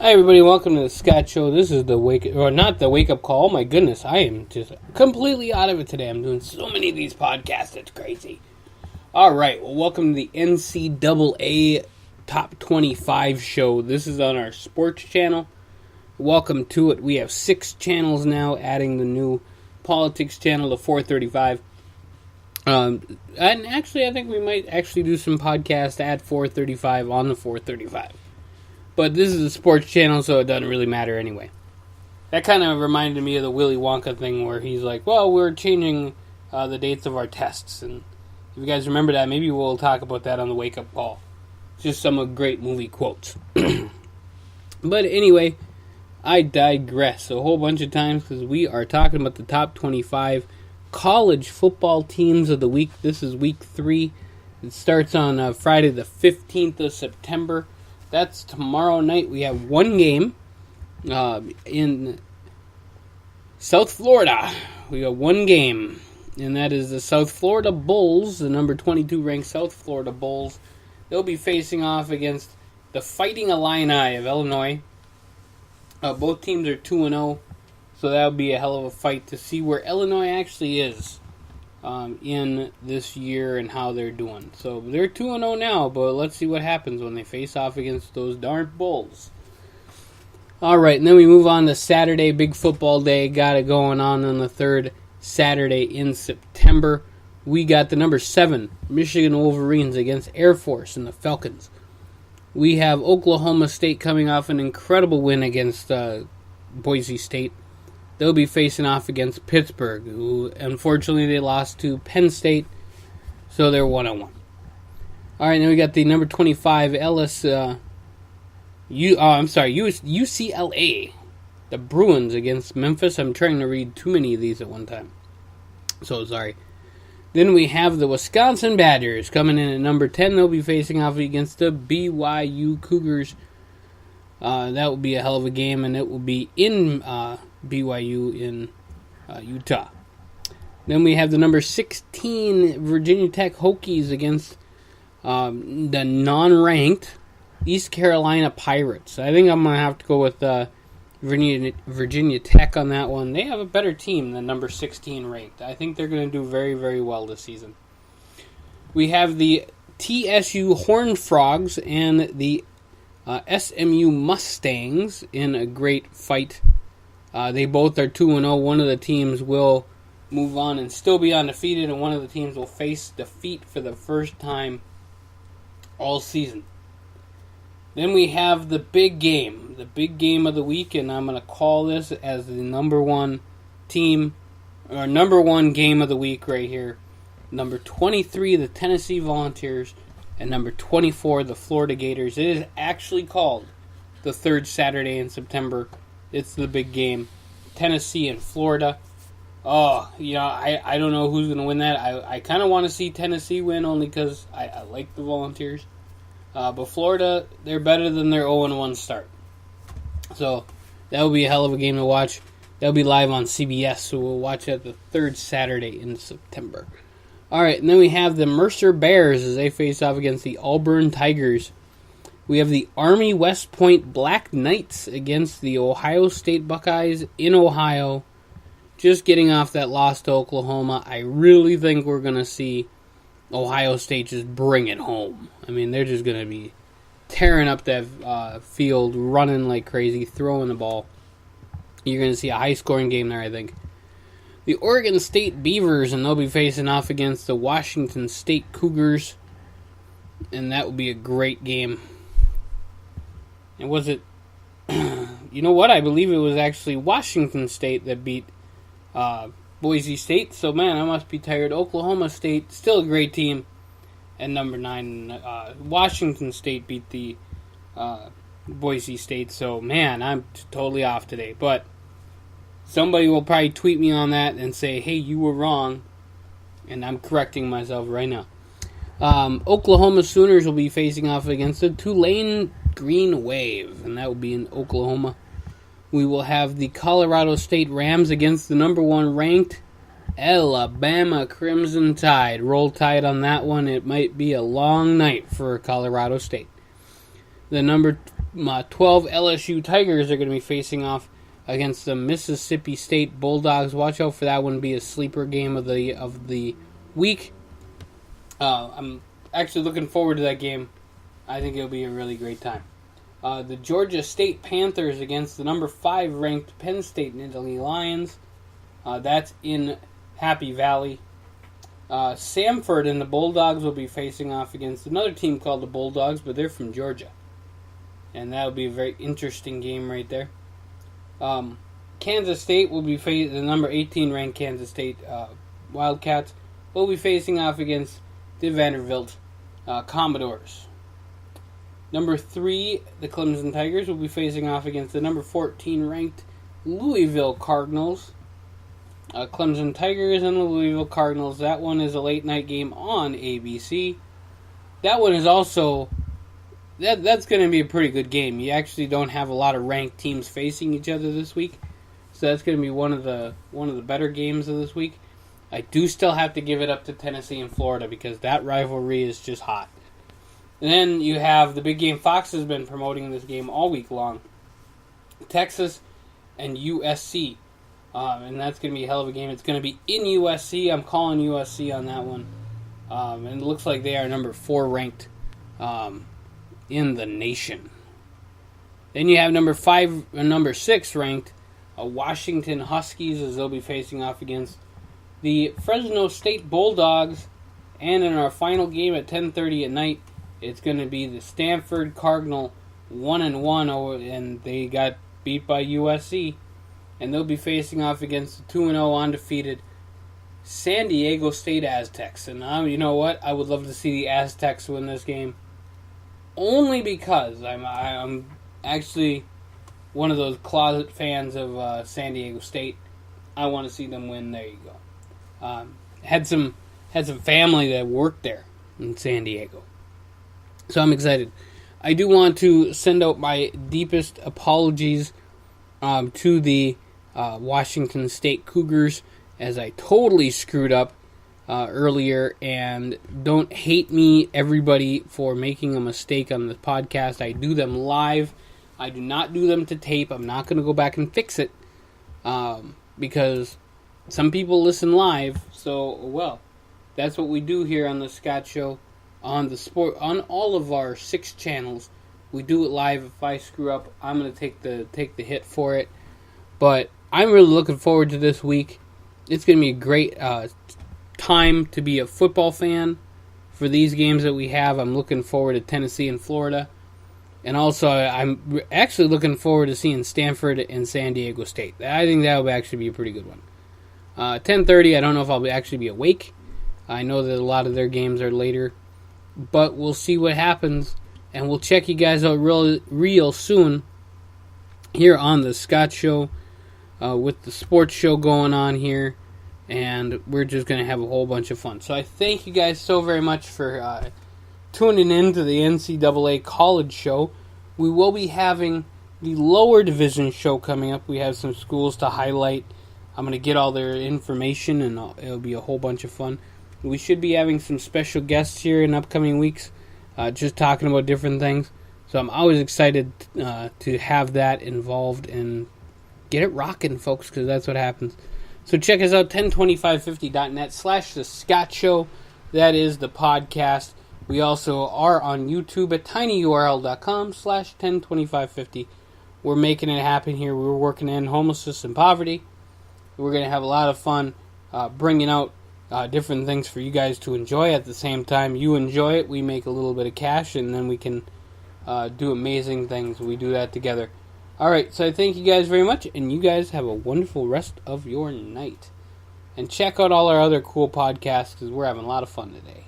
Hi everybody, welcome to the Scott Show. This is the not the wake up call. Oh my goodness, I am just completely out of it today. I'm doing so many of these podcasts, it's crazy. Alright, well welcome to the NCAA Top 25 show. This is on our sports channel. Welcome to it. We have 6 channels now, adding the new politics channel to 435. And actually, I think we might actually do some podcasts at 435 on the 435. But this is a sports channel, so it doesn't really matter anyway. That kind of reminded me of the Willy Wonka thing where he's like, well, we're changing the dates of our tests. And if you guys remember that, maybe we'll talk about that on the wake-up call. Just some great movie quotes. But anyway, I digress a whole bunch of times because we are talking about the top 25 college football teams of the week. This is week 3. It starts on Friday the 15th of September. That's tomorrow night. We have one game in South Florida. We got one game, and that is the South Florida Bulls, the number 22 ranked South Florida Bulls. They'll be facing off against the Fighting Illini of Illinois. Both teams are 2-0, so that'll be a hell of a fight to see where Illinois actually is in this year and how they're doing. So they're 2-0 now, but let's see what happens when they face off against those darn Bulls. Alright, and then we move on to Saturday, big football day. Got it going on the third Saturday in September. We got the number 7 Michigan Wolverines against Air Force and the Falcons. We have Oklahoma State coming off an incredible win against Boise State. They'll be facing off against Pittsburgh, who unfortunately they lost to Penn State, so they're 1-1. All right, now we got the number 25 UCLA, the Bruins against Memphis. I'm trying to read too many of these at one time, so sorry. Then we have the Wisconsin Badgers coming in at number 10. They'll be facing off against the BYU Cougars. That will be a hell of a game, and it will be in BYU in Utah. Then we have the number 16 Virginia Tech Hokies against the non-ranked East Carolina Pirates. I think I'm going to have to go with Virginia Tech on that one. They have a better team than number 16 ranked. I think they're going to do very, very well this season. We have the TSU Horned Frogs and the SMU Mustangs in a great fight. They both are 2-0. One of the teams will move on and still be undefeated, and one of the teams will face defeat for the first time all season. Then we have the big game of the week, and I'm going to call this as the number 1 team, or number 1 game of the week right here. Number 23, the Tennessee Volunteers, and number 24, the Florida Gators. It is actually called the third Saturday in September. It's the big game. Tennessee and Florida. Oh, I don't know who's going to win that. I kind of want to see Tennessee win only because I like the Volunteers. But Florida, they're better than their 0-1 start. So that will be a hell of a game to watch. That'll be live on CBS, so we'll watch that the third Saturday in September. Alright, and then we have the Mercer Bears as they face off against the Auburn Tigers. We have the Army West Point Black Knights against the Ohio State Buckeyes in Ohio. Just getting off that loss to Oklahoma. I really think we're going to see Ohio State just bring it home. I mean, they're just going to be tearing up that field, running like crazy, throwing the ball. You're going to see a high-scoring game there, I think. The Oregon State Beavers, and they'll be facing off against the Washington State Cougars. And that will be a great game. And was it... you know what? I believe it was actually Washington State that beat Boise State. So, man, I must be tired. Oklahoma State, still a great team. And number 9, Washington State beat the Boise State. So, man, I'm totally off today. But somebody will probably tweet me on that and say, hey, you were wrong. And I'm correcting myself right now. Oklahoma Sooners will be facing off against the Tulane Green Wave, and that will be in Oklahoma. We will have the Colorado State Rams against the number 1 ranked Alabama Crimson Tide. Roll Tide on that one. It might be a long night for Colorado State. The number 12 LSU Tigers are going to be facing off against the Mississippi State Bulldogs. Watch out for that one. Be a sleeper game of the week. I'm actually looking forward to that game. I think it'll be a really great time. The Georgia State Panthers against the number 5 ranked Penn State Nittany Lions. That's in Happy Valley. Samford and the Bulldogs will be facing off against another team called the Bulldogs, but they're from Georgia. And that'll be a very interesting game right there. Kansas State will be facing the number 18 ranked Kansas State Wildcats will be facing off against the Vanderbilt Commodores. Number 3, the Clemson Tigers will be facing off against the number 14 ranked Louisville Cardinals. Clemson Tigers and the Louisville Cardinals. That one is a late night game on ABC. That one is also that's going to be a pretty good game. You actually don't have a lot of ranked teams facing each other this week, so that's going to be one of the better games of this week. I do still have to give it up to Tennessee and Florida because that rivalry is just hot. And then you have the big game. Fox has been promoting this game all week long. Texas and USC. And that's going to be a hell of a game. It's going to be in USC. I'm calling USC on that one. And it looks like they are number 4 ranked in the nation. Then you have number 5 and number 6 ranked Washington Huskies as they'll be facing off against the Fresno State Bulldogs. And in our final game at 10:30 at night, it's going to be the Stanford Cardinal 1-1, and they got beat by USC. And they'll be facing off against the 2-0 undefeated San Diego State Aztecs. And you know what? I would love to see the Aztecs win this game. Only because I'm actually one of those closet fans of San Diego State. I want to see them win. There you go. Had some family that worked there in San Diego. So I'm excited. I do want to send out my deepest apologies to the Washington State Cougars, as I totally screwed up earlier, and don't hate me, everybody, for making a mistake on the podcast. I do them live. I do not do them to tape. I'm not going to go back and fix it because some people listen live. So, well, that's what we do here on the Scott Show, on all of our 6 channels. We do it live. If I screw up, I'm going to take the hit for it. But I'm really looking forward to this week. It's going to be a great time to be a football fan for these games that we have. I'm looking forward to Tennessee and Florida. And also, I'm actually looking forward to seeing Stanford and San Diego State. I think that will actually be a pretty good one. 10:30, I don't know if I'll actually be awake. I know that a lot of their games are later. But we'll see what happens. And we'll check you guys out real soon here on the Scott Show with the sports show going on here. And we're just going to have a whole bunch of fun. So I thank you guys so very much for tuning in to the NCAA College Show. We will be having the lower division show coming up. We have some schools to highlight. I'm going to get all their information, and it'll be a whole bunch of fun. We should be having some special guests here in upcoming weeks, just talking about different things. So I'm always excited to have that involved and get it rocking, folks, because that's what happens. So check us out, 102550.net/The Scott Show. That is the podcast. We also are on YouTube at tinyurl.com/102550. We're making it happen here. We're working to end homelessness and poverty. We're going to have a lot of fun bringing out different things for you guys to enjoy. At the same time, you enjoy it, we make a little bit of cash, and then we can do amazing things. We do that together. All right, so I thank you guys very much, and you guys have a wonderful rest of your night. And check out all our other cool podcasts, because we're having a lot of fun today.